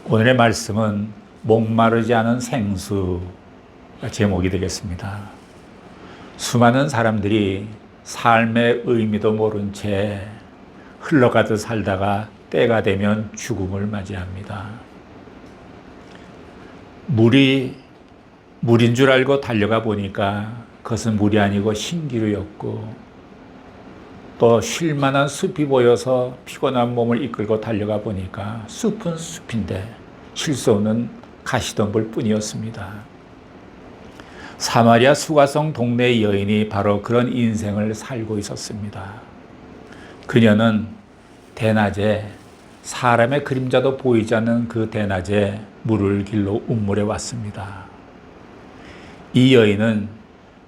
오늘의 말씀은 목마르지 않은 생수가 제목이 되겠습니다. 수많은 사람들이 삶의 의미도 모른 채 흘러가듯 살다가 때가 되면 죽음을 맞이합니다. 물인 줄 알고 달려가 보니까 그것은 물이 아니고 신기루였고, 또 쉴만한 숲이 보여서 피곤한 몸을 이끌고 달려가 보니까 숲은 숲인데 쉴 수 없는 가시덤불 뿐이었습니다. 사마리아 수가성 동네 여인이 바로 그런 인생을 살고 있었습니다. 그녀는 대낮에, 사람의 그림자도 보이지 않는 그 대낮에 물을 길러 운물에 왔습니다. 이 여인은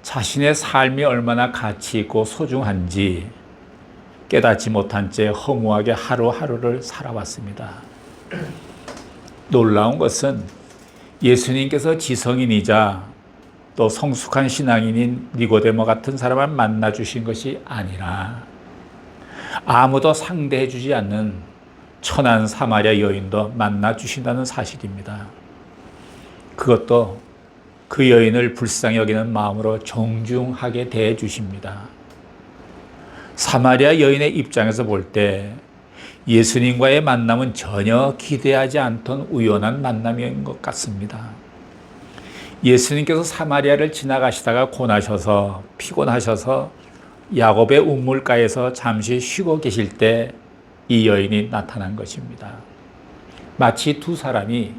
자신의 삶이 얼마나 가치 있고 소중한지 깨닫지 못한 채 허무하게 하루하루를 살아왔습니다. 놀라운 것은 예수님께서 지성인이자 또 성숙한 신앙인인 니고데모 같은 사람을 만나 주신 것이 아니라 아무도 상대해 주지 않는 천한 사마리아 여인도 만나 주신다는 사실입니다. 그것도 그 여인을 불쌍히 여기는 마음으로 정중하게 대해 주십니다. 사마리아 여인의 입장에서 볼 때 예수님과의 만남은 전혀 기대하지 않던 우연한 만남인 것 같습니다. 예수님께서 사마리아를 지나가시다가 고나셔서 피곤하셔서 야곱의 우물가에서 잠시 쉬고 계실 때 이 여인이 나타난 것입니다. 마치 두 사람이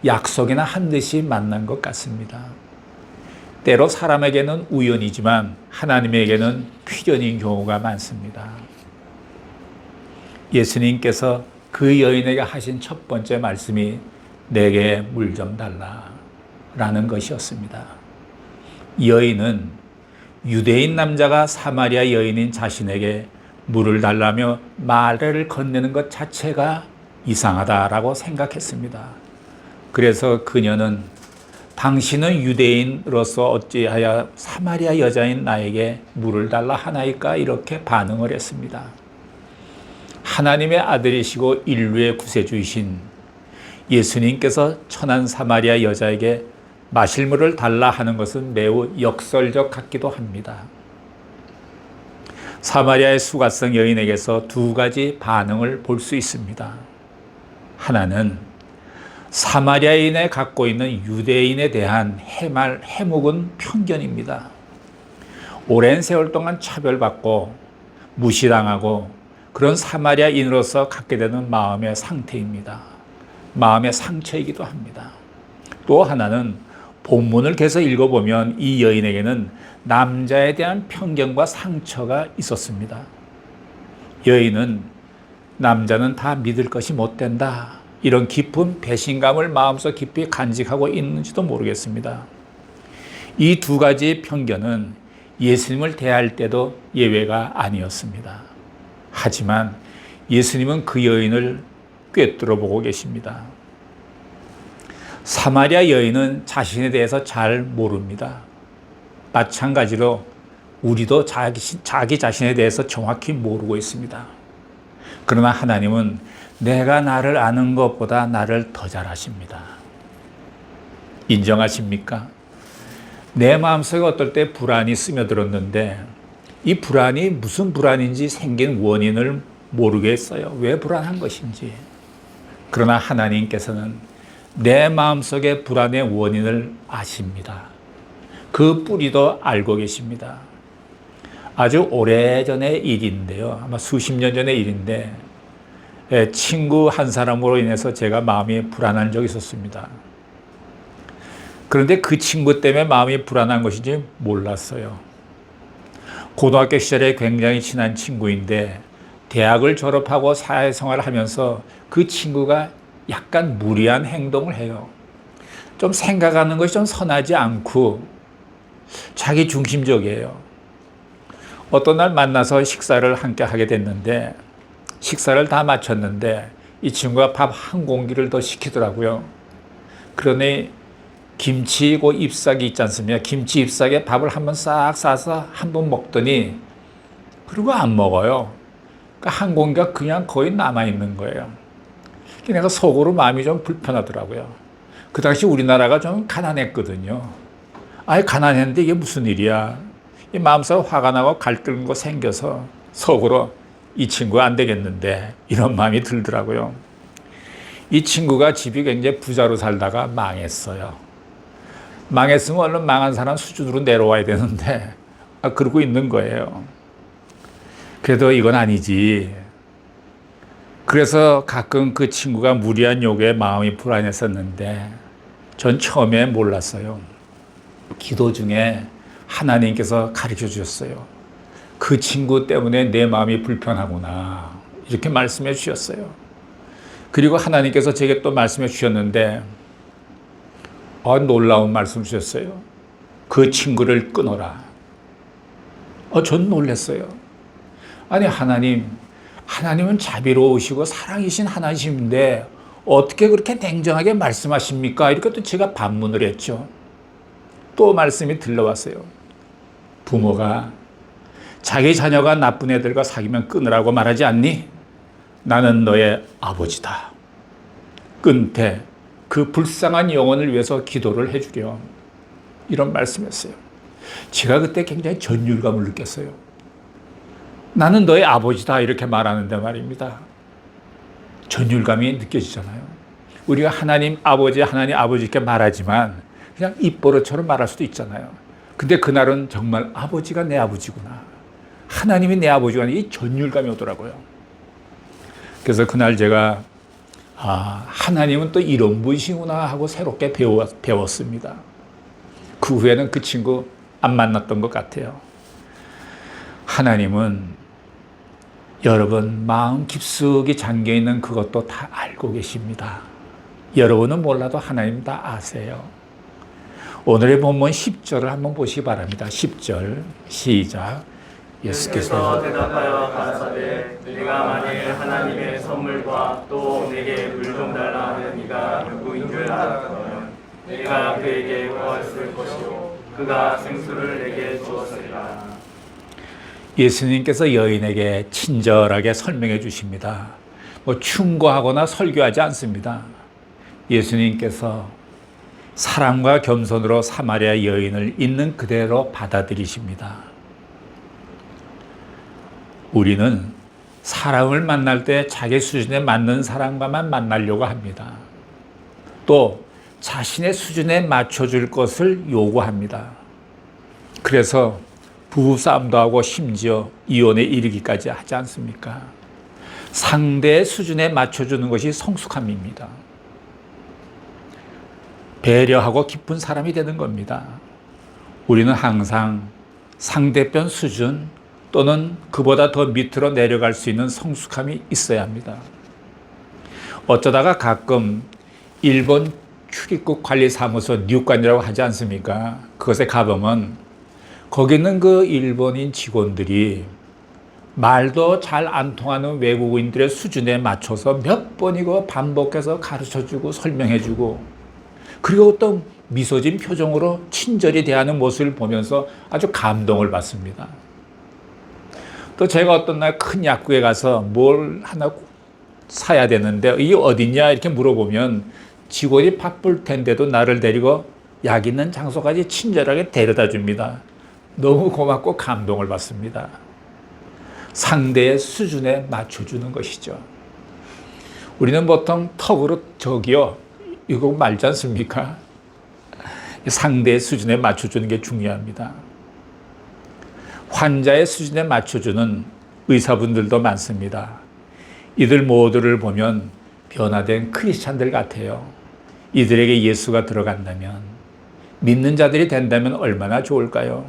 약속이나 한 듯이 만난 것 같습니다. 때로 사람에게는 우연이지만 하나님에게는 필연인 경우가 많습니다. 예수님께서 그 여인에게 하신 첫 번째 말씀이 내게 물 좀 달라 라는 것이었습니다. 여인은 유대인 남자가 사마리아 여인인 자신에게 물을 달라며 말을 건네는 것 자체가 이상하다라고 생각했습니다. 그래서 그녀는 당신은 유대인으로서 어찌하여 사마리아 여자인 나에게 물을 달라 하나이까 이렇게 반응을 했습니다. 하나님의 아들이시고 인류의 구세주이신 예수님께서 천한 사마리아 여자에게 마실 물을 달라 하는 것은 매우 역설적 같기도 합니다. 사마리아의 수가성 여인에게서 두 가지 반응을 볼 수 있습니다. 하나는 사마리아인에 갖고 있는 유대인에 대한 해묵은 편견입니다. 오랜 세월 동안 차별받고 무시당하고 그런 사마리아인으로서 갖게 되는 마음의 상태입니다. 마음의 상처이기도 합니다. 또 하나는 본문을 계속 읽어보면 이 여인에게는 남자에 대한 편견과 상처가 있었습니다. 여인은 남자는 다 믿을 것이 못 된다, 이런 깊은 배신감을 마음속 깊이 간직하고 있는지도 모르겠습니다. 이 두 가지 편견은 예수님을 대할 때도 예외가 아니었습니다. 하지만 예수님은 그 여인을 꿰뚫어 보고 계십니다. 사마리아 여인은 자신에 대해서 잘 모릅니다. 마찬가지로 우리도 자기 자신에 대해서 정확히 모르고 있습니다. 그러나 하나님은 내가 나를 아는 것보다 나를 더 잘 아십니다. 인정하십니까? 내 마음속에 어떨 때 불안이 스며들었는데 이 불안이 무슨 불안인지 생긴 원인을 모르겠어요. 왜 불안한 것인지. 그러나 하나님께서는 내 마음속의 불안의 원인을 아십니다. 그 뿌리도 알고 계십니다. 아주 오래전의 일인데요. 아마 수십 년 전의 일인데 친구 한 사람으로 인해서 제가 마음이 불안한 적이 있었습니다. 그런데 그 친구 때문에 마음이 불안한 것인지 몰랐어요. 고등학교 시절에 굉장히 친한 친구인데 대학을 졸업하고 사회생활을 하면서 그 친구가 약간 무리한 행동을 해요. 좀 생각하는 것이 좀 선하지 않고 자기 중심적이에요. 어떤 날 만나서 식사를 함께 하게 됐는데 식사를 다 마쳤는데 이 친구가 밥 한 공기를 더 시키더라고요. 그러니 김치고 잎사귀 있지 않습니까? 김치 잎사귀에 밥을 한번 싹 싸서 한 번 먹더니 그리고 안 먹어요. 그러니까 한 공기가 그냥 거의 남아있는 거예요. 내가 속으로 마음이 좀 불편하더라고요. 그 당시 우리나라가 좀 가난했거든요. 아예 가난했는데 이게 무슨 일이야. 이 마음속에 화가 나고 갈등 거 생겨서 속으로 이 친구가 안 되겠는데 이런 마음이 들더라고요. 이 친구가 집이 굉장히 부자로 살다가 망했어요. 망했으면 얼른 망한 사람 수준으로 내려와야 되는데 그러고 있는 거예요. 그래도 이건 아니지. 그래서 가끔 그 친구가 무리한 요구에 마음이 불안했었는데 전 처음에 몰랐어요. 기도 중에 하나님께서 가르쳐 주셨어요. 그 친구 때문에 내 마음이 불편하구나. 이렇게 말씀해 주셨어요. 그리고 하나님께서 제게 또 말씀해 주셨는데 놀라운 말씀 주셨어요. 그 친구를 끊어라. 전 놀랐어요. 아니 하나님은 자비로우시고 사랑이신 하나님인데 어떻게 그렇게 냉정하게 말씀하십니까? 이렇게 또 제가 반문을 했죠. 또 말씀이 들려왔어요. 부모가 자기 자녀가 나쁜 애들과 사귀면 끊으라고 말하지 않니? 나는 너의 아버지다. 끊되 그 불쌍한 영혼을 위해서 기도를 해주렴. 이런 말씀이었어요. 제가 그때 굉장히 전율감을 느꼈어요. 나는 너의 아버지다 이렇게 말하는데 말입니다. 전율감이 느껴지잖아요. 우리가 하나님 아버지 이렇게 말하지만 그냥 입버릇처럼 말할 수도 있잖아요. 근데 그날은 정말 아버지가 내 아버지구나. 하나님이 내 아버지가 이 전율감이 오더라고요. 그래서 그날 제가 하나님은 또 이런 분이시구나 하고 새롭게 배웠습니다. 그 후에는 그 친구 안 만났던 것 같아요. 하나님은 여러분 마음 깊숙이 잠겨있는 그것도 다 알고 계십니다. 여러분은 몰라도 하나님 다 아세요. 오늘의 본문 10절을 한번 보시기 바랍니다. 10절 시작. 예수께서 대답하여 가라사대 내가 만일 하나님의 선물과 또 내게 물 좀 달라 하는 이가 누구인 줄 알았다면 내가 그에게 구했을 것이요 그가 생수를 내게 주었으리라. 예수님께서 여인에게 친절하게 설명해 주십니다. 충고하거나 설교하지 않습니다. 예수님께서 사랑과 겸손으로 사마리아 여인을 있는 그대로 받아들이십니다. 우리는 사람을 만날 때 자기 수준에 맞는 사람과만 만나려고 합니다. 또 자신의 수준에 맞춰줄 것을 요구합니다. 그래서 부부싸움도 하고 심지어 이혼에 이르기까지 하지 않습니까? 상대의 수준에 맞춰주는 것이 성숙함입니다. 배려하고 깊은 사람이 되는 겁니다. 우리는 항상 상대편 수준 또는 그보다 더 밑으로 내려갈 수 있는 성숙함이 있어야 합니다. 어쩌다가 가끔 일본 출입국 관리사무소 뉴관이라고 하지 않습니까? 그것에 가보면 거기 있는 그 일본인 직원들이 말도 잘 안 통하는 외국인들의 수준에 맞춰서 몇 번이고 반복해서 가르쳐주고 설명해주고 그리고 또 미소진 표정으로 친절히 대하는 모습을 보면서 아주 감동을 받습니다. 또 제가 어떤 날 큰 약국에 가서 뭘 하나 사야 되는데 이게 어딨냐 이렇게 물어보면 직원이 바쁠 텐데도 나를 데리고 약 있는 장소까지 친절하게 데려다 줍니다. 너무 고맙고 감동을 받습니다. 상대의 수준에 맞춰주는 것이죠. 우리는 보통 턱으로 저기요 이거 말지 않습니까? 상대의 수준에 맞춰주는 게 중요합니다. 환자의 수준에 맞춰주는 의사분들도 많습니다. 이들 모두를 보면 변화된 크리스찬들 같아요. 이들에게 예수가 들어간다면, 믿는 자들이 된다면 얼마나 좋을까요?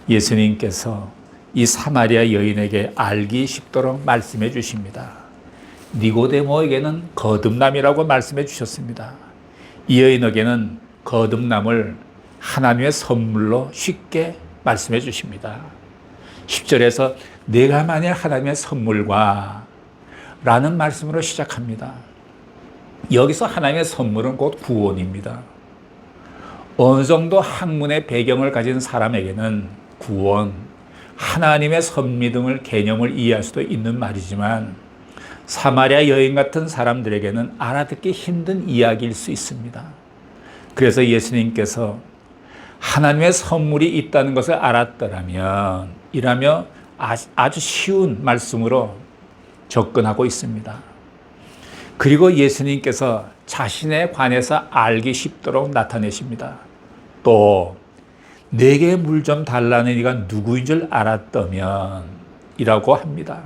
예수님께서 이 사마리아 여인에게 알기 쉽도록 말씀해 주십니다. 니고데모에게는 거듭남이라고 말씀해 주셨습니다. 이 여인에게는 거듭남을 하나님의 선물로 쉽게 말씀해 주십니다. 10절에서 내가 만일 하나님의 선물과 라는 말씀으로 시작합니다. 여기서 하나님의 선물은 곧 구원입니다. 어느 정도 학문의 배경을 가진 사람에게는 구원, 하나님의 선미 등을 개념을 이해할 수도 있는 말이지만 사마리아 여인 같은 사람들에게는 알아듣기 힘든 이야기일 수 있습니다. 그래서 예수님께서 하나님의 선물이 있다는 것을 알았더라면 이라며 아주 쉬운 말씀으로 접근하고 있습니다. 그리고 예수님께서 자신에 관해서 알기 쉽도록 나타내십니다. 또 내게 물 좀 달라는 이가 누구인 줄 알았다면 이라고 합니다.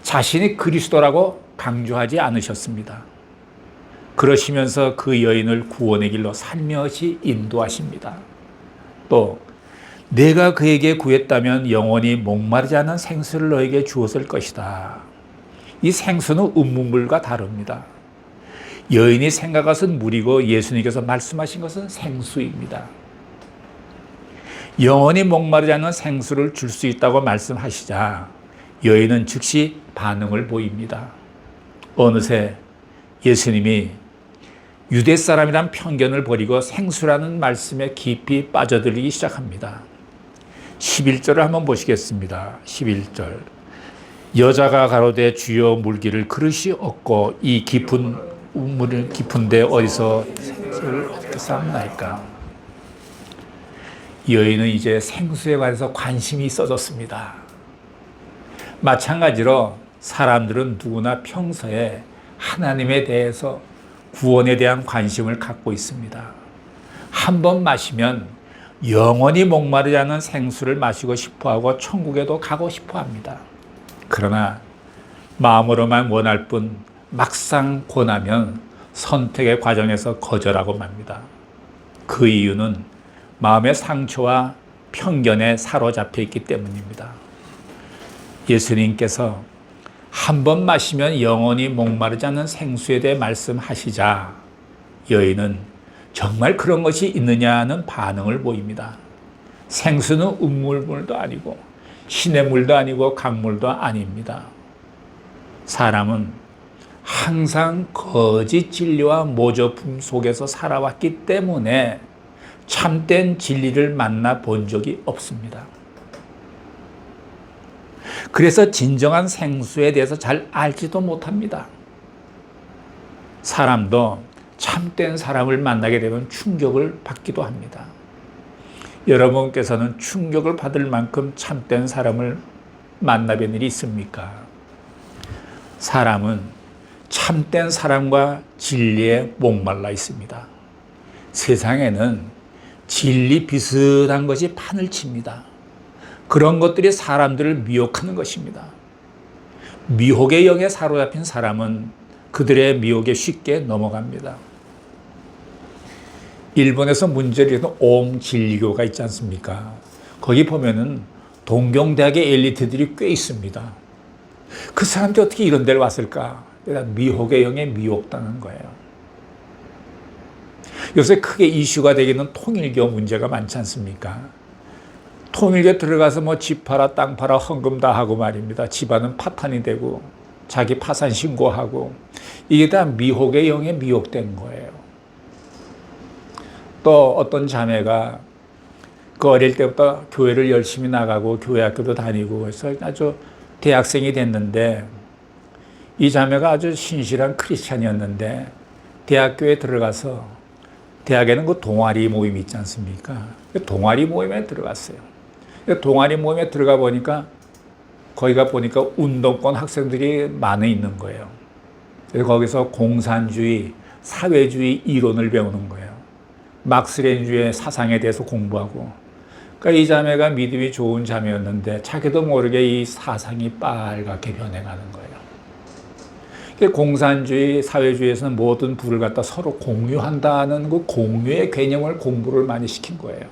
자신이 그리스도라고 강조하지 않으셨습니다. 그러시면서 그 여인을 구원의 길로 살며시 인도하십니다. 또 내가 그에게 구했다면 영원히 목마르지 않은 생수를 너에게 주었을 것이다. 이 생수는 음물과 다릅니다. 여인이 생각한 것은 물이고 예수님께서 말씀하신 것은 생수입니다. 영원히 목마르지 않은 생수를 줄 수 있다고 말씀하시자 여인은 즉시 반응을 보입니다. 어느새 예수님이 유대 사람이란 편견을 버리고 생수라는 말씀에 깊이 빠져들기 시작합니다. 11절을 한번 보시겠습니다. 11절. 여자가 가로되 주여 물기를 그릇이 없고 이 깊은 물을 깊은데 어디서 생수를 어떻게 쌓나이까. 여인은 이제 생수에 관해서 관심이 있어졌습니다. 마찬가지로 사람들은 누구나 평소에 하나님에 대해서 구원에 대한 관심을 갖고 있습니다. 한 번 마시면 영원히 목마르지 않은 생수를 마시고 싶어하고 천국에도 가고 싶어합니다. 그러나 마음으로만 원할 뿐 막상 권하면 선택의 과정에서 거절하고 맙니다. 그 이유는 마음의 상처와 편견에 사로잡혀 있기 때문입니다. 예수님께서 한 번 마시면 영원히 목마르지 않는 생수에 대해 말씀하시자 여인은 정말 그런 것이 있느냐는 반응을 보입니다. 생수는 음물물도 아니고 시냇물도 아니고 강물도 아닙니다. 사람은 항상 거짓 진리와 모조품 속에서 살아왔기 때문에 참된 진리를 만나 본 적이 없습니다. 그래서 진정한 생수에 대해서 잘 알지도 못합니다. 사람도 참된 사람을 만나게 되면 충격을 받기도 합니다. 여러분께서는 충격을 받을 만큼 참된 사람을 만나뵌 일이 있습니까? 사람은 참된 사람과 진리에 목말라 있습니다. 세상에는 진리 비슷한 것이 판을 칩니다. 그런 것들이 사람들을 미혹하는 것입니다. 미혹의 영에 사로잡힌 사람은 그들의 미혹에 쉽게 넘어갑니다. 일본에서 문제를 일으키는 옴진리교가 있지 않습니까? 거기 보면은 동경대학의 엘리트들이 꽤 있습니다. 그 사람들이 어떻게 이런 데를 왔을까? 미혹의 영에 미혹당한 거예요. 요새 크게 이슈가 되기는 통일교 문제가 많지 않습니까? 통일교 들어가서 뭐 집 팔아 땅 팔아 헌금 다 하고 말입니다. 집안은 파탄이 되고 자기 파산 신고하고 이게 다 미혹의 영에 미혹된 거예요. 또 어떤 자매가 그 어릴 때부터 교회를 열심히 나가고 교회 학교도 다니고 해서 아주 대학생이 됐는데 이 자매가 아주 신실한 크리스찬이었는데 대학교에 들어가서 대학에는 그 동아리 모임이 있지 않습니까? 그 동아리 모임에 들어갔어요. 동아리 모임에 들어가 보니까 거기가 보니까 운동권 학생들이 많이 있는 거예요. 그래서 거기서 공산주의, 사회주의 이론을 배우는 거예요. 막스레인주의 사상에 대해서 공부하고. 그러니까 이 자매가 믿음이 좋은 자매였는데 자기도 모르게 이 사상이 빨갛게 변해가는 거예요. 공산주의, 사회주의에서는 모든 부를 갖다 서로 공유한다는 그 공유의 개념을 공부를 많이 시킨 거예요.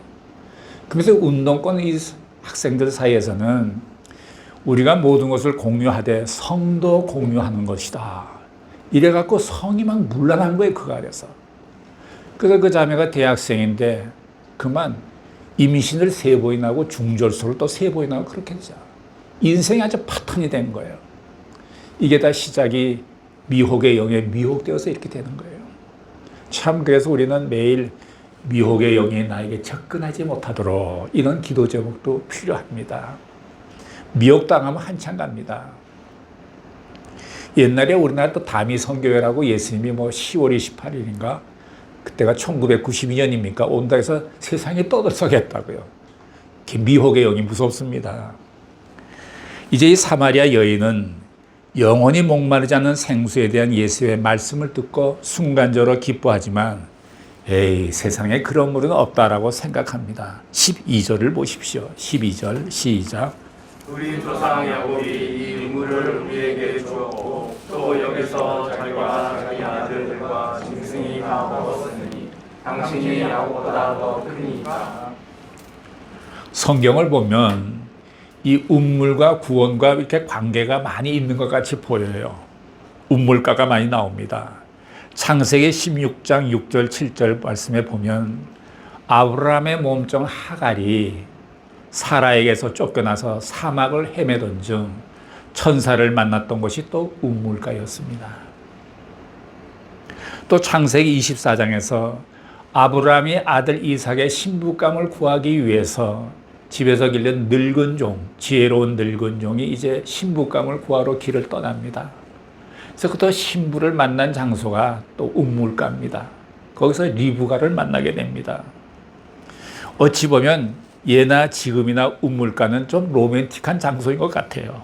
그래서 운동권 이 학생들 사이에서는 우리가 모든 것을 공유하되 성도 공유하는 것이다. 이래갖고 성이 막 문란한 거예요, 그 안에서. 그래서 그 자매가 대학생인데 그만 임신을 3번이나 하고 중절소를 또 3번이나 하고 그렇게 되죠. 인생이 아주 파탄이 된 거예요. 이게 다 시작이 미혹의 영에 미혹되어서 이렇게 되는 거예요. 참 그래서 우리는 매일 미혹의 영이 나에게 접근하지 못하도록 이런 기도 제목도 필요합니다. 미혹당하면 한참 갑니다. 옛날에 우리나라 또 다미선교회라고 예수님이 뭐 10월 28일인가 그때가 1992년입니까? 온다 해서 세상이 떠들썩했다고요. 미혹의 영이 무섭습니다. 이제 이 사마리아 여인은 영원히 목마르지 않는 생수에 대한 예수의 말씀을 듣고 순간적으로 기뻐하지만 에이, 세상에 그런 물은 없다라고 생각합니다. 12절을 보십시오. 12절 시작. 우리 조상 야곱이 이 물을 우리에게 주었고 또 여기서 자기와 자기 아들들과 짐승이 다 먹었으니 당신이 야곱보다 더 크니까. 성경을 보면 이 운물과 구원과 이렇게 관계가 많이 있는 것 같이 보여요. 운물가가 많이 나옵니다. 창세기 16장 6절 7절 말씀에 보면 아브라함의 몸종 하갈이 사라에게서 쫓겨나서 사막을 헤매던 중 천사를 만났던 것이 또 운물가였습니다. 또 창세기 24장에서 아브라함이 아들 이삭의 신부감을 구하기 위해서 집에서 길른 늙은 종, 지혜로운 늙은 종이 이제 신부감을 구하러 길을 떠납니다. 그래서 또 신부를 만난 장소가 또 운물가입니다. 거기서 리브가를 만나게 됩니다. 어찌 보면 예나 지금이나 운물가는 좀 로맨틱한 장소인 것 같아요.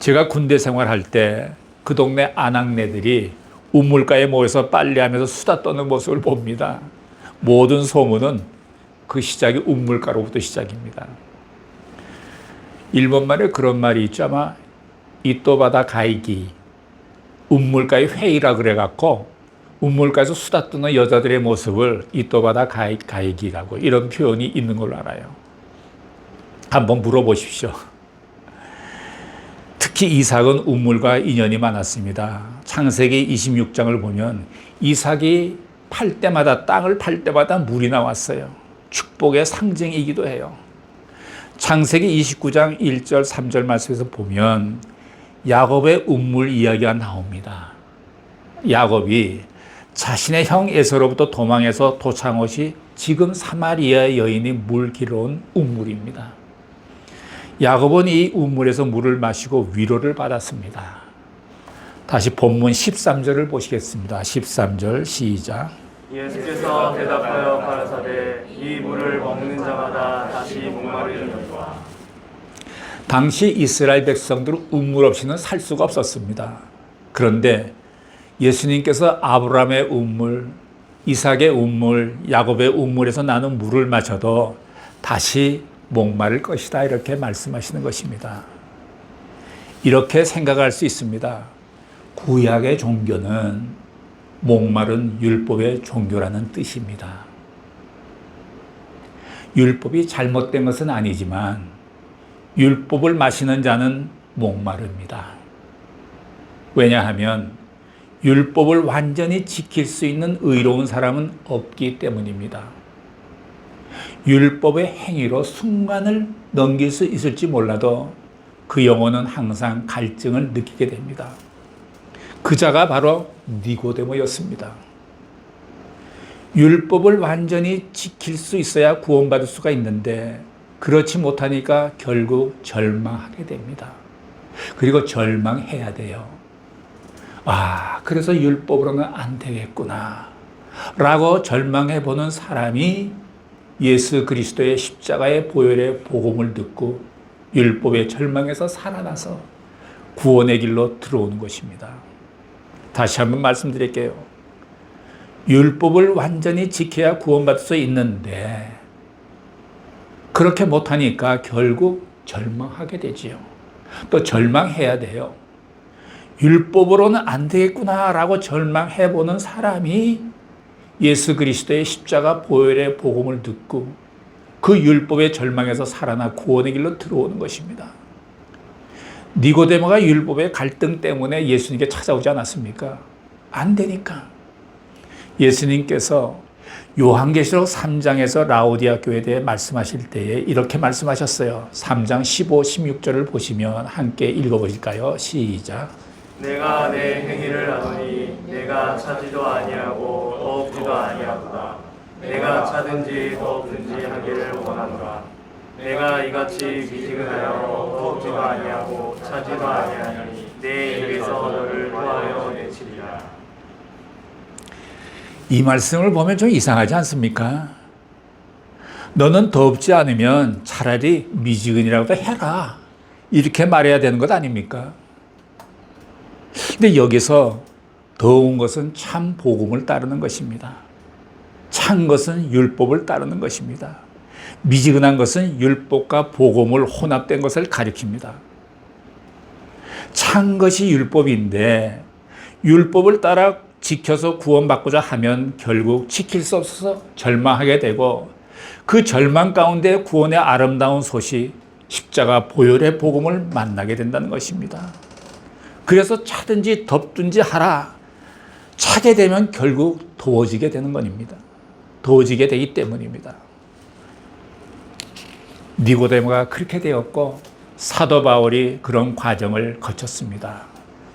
제가 군대 생활할 때 그 동네 아낙네들이 운물가에 모여서 빨래하면서 수다 떠는 모습을 봅니다. 모든 소문은 그 시작이 운물가로부터 시작입니다. 일본말에 그런 말이 있죠. 아마 이또바다 가이기, 운물가의 회의라 그래갖고 운물가에서 수다 떠는 여자들의 모습을 이또바다 가이기라고 이런 표현이 있는 걸로 알아요. 한번 물어보십시오. 특히 이삭은 운물과 인연이 많았습니다. 창세기 26장을 보면 이삭이 땅을 팔 때마다 물이 나왔어요. 축복의 상징이기도 해요. 창세기 29장 1절 3절 말씀에서 보면 야곱의 운물 이야기가 나옵니다. 야곱이 자신의 형 에서로부터 도망해서 도착한 곳이 지금 사마리아 여인이 물 길어온 운물입니다. 야곱은 이 운물에서 물을 마시고 위로를 받았습니다. 다시 본문 13절을 보시겠습니다. 13절 시작. 예수께서 대답하여 가라사대 이 물을 먹는 자마다 다시 목마르리니와. 당시 이스라엘 백성들은 운물 없이는 살 수가 없었습니다. 그런데 예수님께서 아브라함의 운물, 이삭의 운물, 야곱의 운물에서 나는 물을 마셔도 다시 목마를 것이다 이렇게 말씀하시는 것입니다. 이렇게 생각할 수 있습니다. 구약의 종교는 목마른 율법의 종교라는 뜻입니다. 율법이 잘못된 것은 아니지만 율법을 마시는 자는 목마릅니다. 왜냐하면 율법을 완전히 지킬 수 있는 의로운 사람은 없기 때문입니다. 율법의 행위로 순간을 넘길 수 있을지 몰라도 그 영혼은 항상 갈증을 느끼게 됩니다. 그 자가 바로 니고데모였습니다. 율법을 완전히 지킬 수 있어야 구원받을 수가 있는데 그렇지 못하니까 결국 절망하게 됩니다. 그리고 절망해야 돼요. 그래서 율법으로는 안 되겠구나 라고 절망해보는 사람이 예수 그리스도의 십자가의 보혈의 복음을 듣고 율법의 절망에서 살아나서 구원의 길로 들어오는 것입니다. 다시 한번 말씀드릴게요. 율법을 완전히 지켜야 구원받을 수 있는데 그렇게 못하니까 결국 절망하게 되지요. 또 절망해야 돼요. 율법으로는 안 되겠구나라고 절망해보는 사람이 예수 그리스도의 십자가 보혈의 복음을 듣고 그 율법의 절망에서 살아나 구원의 길로 들어오는 것입니다. 니고데모가 율법의 갈등 때문에 예수님께 찾아오지 않았습니까? 안 되니까. 예수님께서 요한계시록 3장에서 라오디아 교회에 대해 말씀하실 때에 이렇게 말씀하셨어요. 3장 15, 16절을 보시면 함께 읽어보실까요? 시작. 내가 내 행위를 아노니 내가 차지도 아니하고 더 없지도 아니하도다. 내가 차든지 더 없든지 하기를 원하노라. 내가 이같이 미지근하여 덥지도 아니하고 차지도 아니하니 내 입에서 너를 도하여 내치리라. 이 말씀을 보면 좀 이상하지 않습니까? 너는 덥지 않으면 차라리 미지근이라도 해라. 이렇게 말해야 되는 것 아닙니까? 근데 여기서 더운 것은 참 복음을 따르는 것입니다. 찬 것은 율법을 따르는 것입니다. 미지근한 것은 율법과 복음을 혼합된 것을 가리킵니다. 찬 것이 율법인데 율법을 따라 지켜서 구원받고자 하면 결국 지킬 수 없어서 절망하게 되고 그 절망 가운데 구원의 아름다운 소식, 십자가 보혈의 복음을 만나게 된다는 것입니다. 그래서 차든지 덥든지 하라. 차게 되면 결국 더워지게 되는 것입니다. 더워지게 되기 때문입니다. 니고데모가 그렇게 되었고 사도 바울이 그런 과정을 거쳤습니다.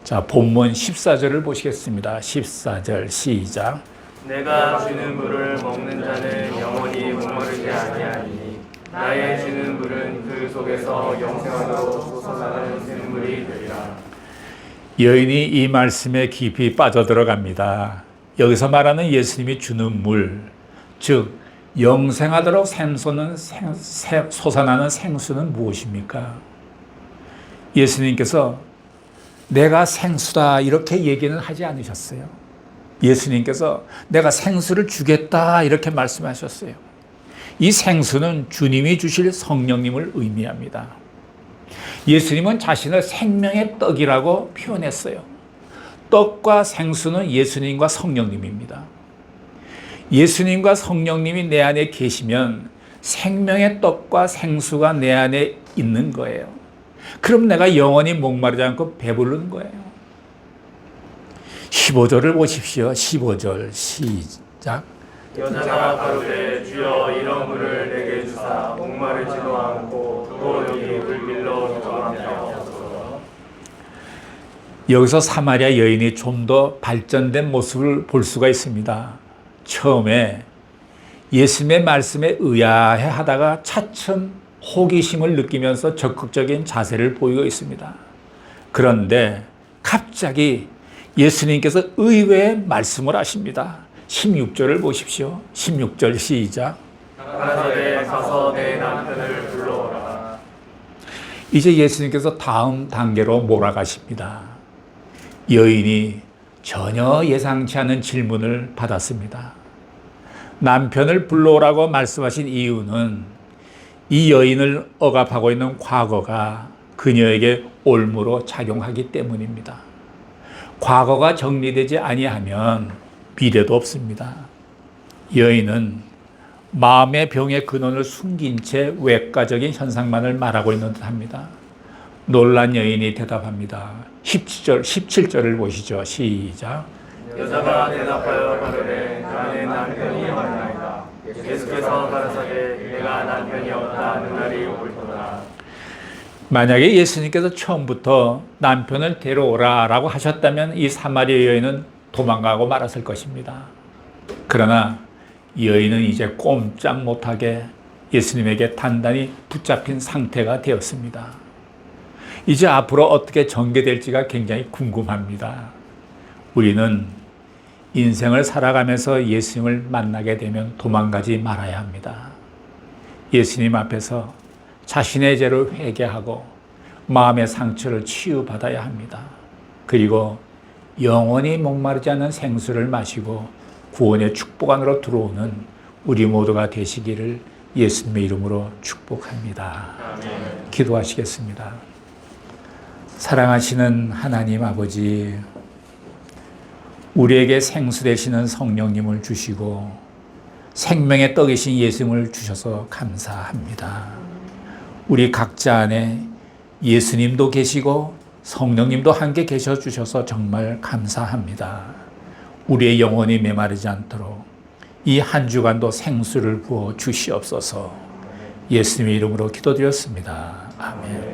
자, 본문 14절을 보시겠습니다. 14절 시작. 내가 주는 물을 먹는 자는 영원히 목마르지 아니하니 나의 주는 물은 그 속에서 영생하도록 솟아나는 샘물이 되리라. 여인이 이 말씀에 깊이 빠져들어갑니다. 여기서 말하는 예수님이 주는 물, 즉 영생하도록 솟아나는 생수는 무엇입니까? 예수님께서 내가 생수다 이렇게 얘기는 하지 않으셨어요. 예수님께서 내가 생수를 주겠다 이렇게 말씀하셨어요. 이 생수는 주님이 주실 성령님을 의미합니다. 예수님은 자신을 생명의 떡이라고 표현했어요. 떡과 생수는 예수님과 성령님입니다. 예수님과 성령님이 내 안에 계시면 생명의 떡과 생수가 내 안에 있는 거예요. 그럼 내가 영원히 목마르지 않고 배부른 거예요. 15절을 보십시오. 15절 시작. 여자가 가로되 주여 이런 물을 내게 주사 목마르지도 않고 또 여기 불길로 도망하게 하옵소서. 여기서 사마리아 여인이 좀 더 발전된 모습을 볼 수가 있습니다. 처음에 예수님의 말씀에 의아해 하다가 차츰 호기심을 느끼면서 적극적인 자세를 보이고 있습니다. 그런데 갑자기 예수님께서 의외의 말씀을 하십니다. 16절을 보십시오. 16절 시작. 가라사대 가서 내 남편을 불러오라. 이제 예수님께서 다음 단계로 몰아가십니다. 여인이 전혀 예상치 않은 질문을 받았습니다. 남편을 불러오라고 말씀하신 이유는 이 여인을 억압하고 있는 과거가 그녀에게 올무로 작용하기 때문입니다. 과거가 정리되지 아니하면 미래도 없습니다. 여인은 마음의 병의 근원을 숨긴 채 외과적인 현상만을 말하고 있는 듯합니다. 놀란 여인이 대답합니다. 17절을 보시죠. 시작. 여자가 대답하여 가로되 나는 남편이 없나이다. 예수께서 가라사대 내가 남편이 없다 하는 날이 옳도다. 만약에 예수님께서 처음부터 남편을 데려오라 라고 하셨다면 이 사마리아 여인은 도망가고 말았을 것입니다. 그러나 여인은 이제 꼼짝 못하게 예수님에게 단단히 붙잡힌 상태가 되었습니다. 이제 앞으로 어떻게 전개될지가 굉장히 궁금합니다. 우리는 인생을 살아가면서 예수님을 만나게 되면 도망가지 말아야 합니다. 예수님 앞에서 자신의 죄를 회개하고 마음의 상처를 치유받아야 합니다. 그리고 영원히 목마르지 않는 생수를 마시고 구원의 축복 안으로 들어오는 우리 모두가 되시기를 예수님의 이름으로 축복합니다. 아멘. 기도하시겠습니다. 사랑하시는 하나님 아버지, 우리에게 생수 되시는 성령님을 주시고 생명의 떡이신 예수님을 주셔서 감사합니다. 우리 각자 안에 예수님도 계시고 성령님도 함께 계셔 주셔서 정말 감사합니다. 우리의 영혼이 메마르지 않도록 이 한 주간도 생수를 부어 주시옵소서. 예수님의 이름으로 기도드렸습니다. 아멘.